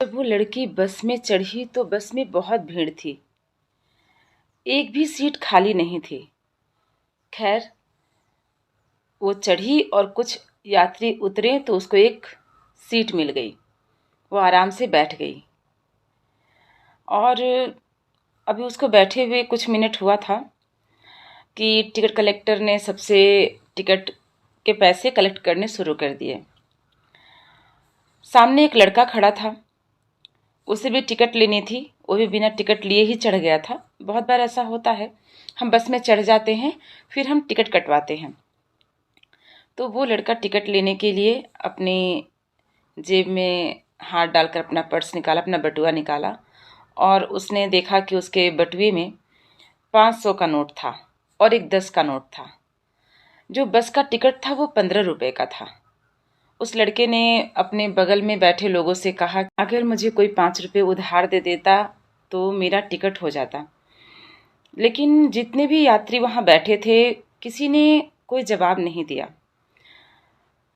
जब वो लड़की बस में चढ़ी तो बस में बहुत भीड़ थी, एक भी सीट खाली नहीं थी। खैर, वो चढ़ी और कुछ यात्री उतरे तो उसको एक सीट मिल गई। वो आराम से बैठ गई और अभी उसको बैठे हुए कुछ मिनट हुआ था कि टिकट कलेक्टर ने सबसे टिकट के पैसे कलेक्ट करने शुरू कर दिए। सामने एक लड़का खड़ा था, उसे भी टिकट लेनी थी, वो भी बिना टिकट लिए ही चढ़ गया था। बहुत बार ऐसा होता है, हम बस में चढ़ जाते हैं फिर हम टिकट कटवाते हैं। तो वो लड़का टिकट लेने के लिए अपनी जेब में हाथ डालकर अपना पर्स निकाला, अपना बटुआ निकाला और उसने देखा कि उसके बटुए में 500 का नोट था और एक 10 का नोट था। जो बस का टिकट था वो 15 रुपये का था। उस लड़के ने अपने बगल में बैठे लोगों से कहा, अगर मुझे कोई 5 रुपये उधार दे देता तो मेरा टिकट हो जाता। लेकिन जितने भी यात्री वहाँ बैठे थे, किसी ने कोई जवाब नहीं दिया।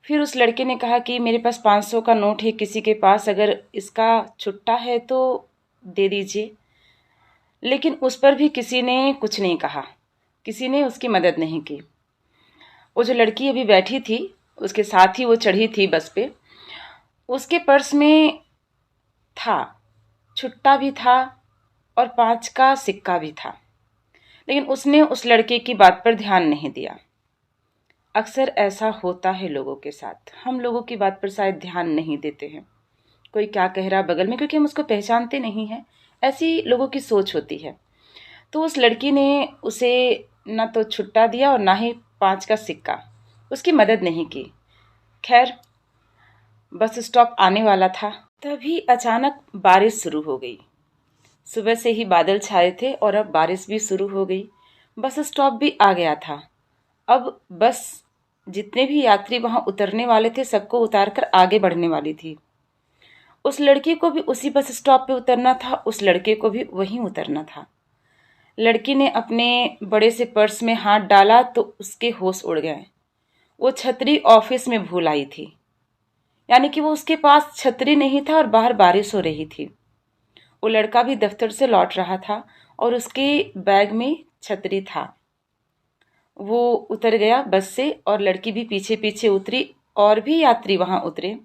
फिर उस लड़के ने कहा कि मेरे पास 500 का नोट है, किसी के पास अगर इसका छुट्टा है तो दे दीजिए। लेकिन उस पर भी किसी ने कुछ नहीं कहा, किसी ने उसकी मदद नहीं की। वो जो लड़की अभी बैठी थी, उसके साथ ही वो चढ़ी थी बस पे, उसके पर्स में था, छुट्टा भी था और 5 का सिक्का भी था। लेकिन उसने उस लड़के की बात पर ध्यान नहीं दिया। अक्सर ऐसा होता है लोगों के साथ, हम लोगों की बात पर शायद ध्यान नहीं देते हैं। कोई क्या कह रहा बगल में, क्योंकि हम उसको पहचानते नहीं हैं, ऐसी लोगों की सोच होती है। तो उस लड़की ने उसे ना तो छुट्टा दिया और ना ही 5 का सिक्का, उसकी मदद नहीं की। खैर, बस स्टॉप आने वाला था, तभी अचानक बारिश शुरू हो गई। सुबह से ही बादल छाए थे और अब बारिश भी शुरू हो गई। बस स्टॉप भी आ गया था। अब बस जितने भी यात्री वहां उतरने वाले थे, सबको उतारकर आगे बढ़ने वाली थी। उस लड़की को भी उसी बस स्टॉप पे उतरना था, उस लड़के को भी वहीं उतरना था। लड़की ने अपने बड़े से पर्स में हाथ डाला तो उसके होश उड़ गए। वो छतरी ऑफिस में भूल आई थी, यानी कि वो उसके पास छतरी नहीं था और बाहर बारिश हो रही थी। वो लड़का भी दफ्तर से लौट रहा था और उसके बैग में छतरी था। वो उतर गया बस से और लड़की भी पीछे पीछे उतरी। और भी यात्री वहां उतरे,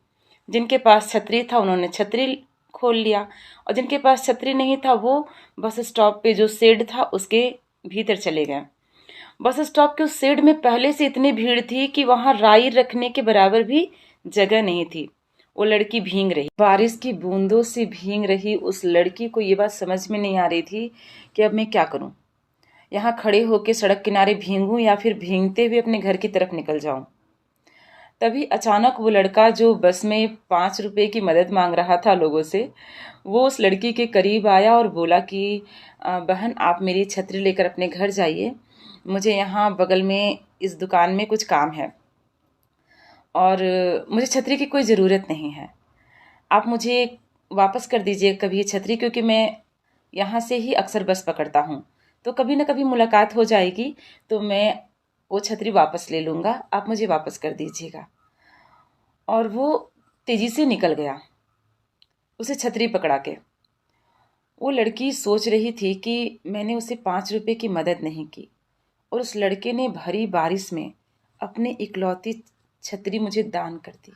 जिनके पास छतरी था उन्होंने छतरी खोल लिया और जिनके पास छतरी नहीं था वो बस स्टॉप पे जो शेड था उसके भीतर चले गए। बस स्टॉप के उस शेड में पहले से इतनी भीड़ थी कि वहां राई रखने के बराबर भी जगह नहीं थी। वो लड़की भीग रही, बारिश की बूंदों से भीग रही। उस लड़की को ये बात समझ में नहीं आ रही थी कि अब मैं क्या करूं, यहाँ खड़े होकर सड़क किनारे भीगूं या फिर भीगते हुए अपने घर की तरफ निकल जाऊं। तभी अचानक वो लड़का जो बस में 5 रुपए की मदद मांग रहा था लोगों से, वो उस लड़की के करीब आया और बोला कि बहन, आप मेरी छतरी लेकर अपने घर जाइए, मुझे यहाँ बगल में इस दुकान में कुछ काम है और मुझे छतरी की कोई ज़रूरत नहीं है। आप मुझे वापस कर दीजिए कभी ये छतरी, क्योंकि मैं यहाँ से ही अक्सर बस पकड़ता हूँ, तो कभी ना कभी मुलाकात हो जाएगी तो मैं वो छतरी वापस ले लूँगा, आप मुझे वापस कर दीजिएगा। और वो तेजी से निकल गया उसे छतरी पकड़ा के। वो लड़की सोच रही थी कि मैंने उसे 5 रुपए की मदद नहीं की और उस लड़के ने भरी बारिश में अपनी इकलौती छतरी मुझे दान कर दी।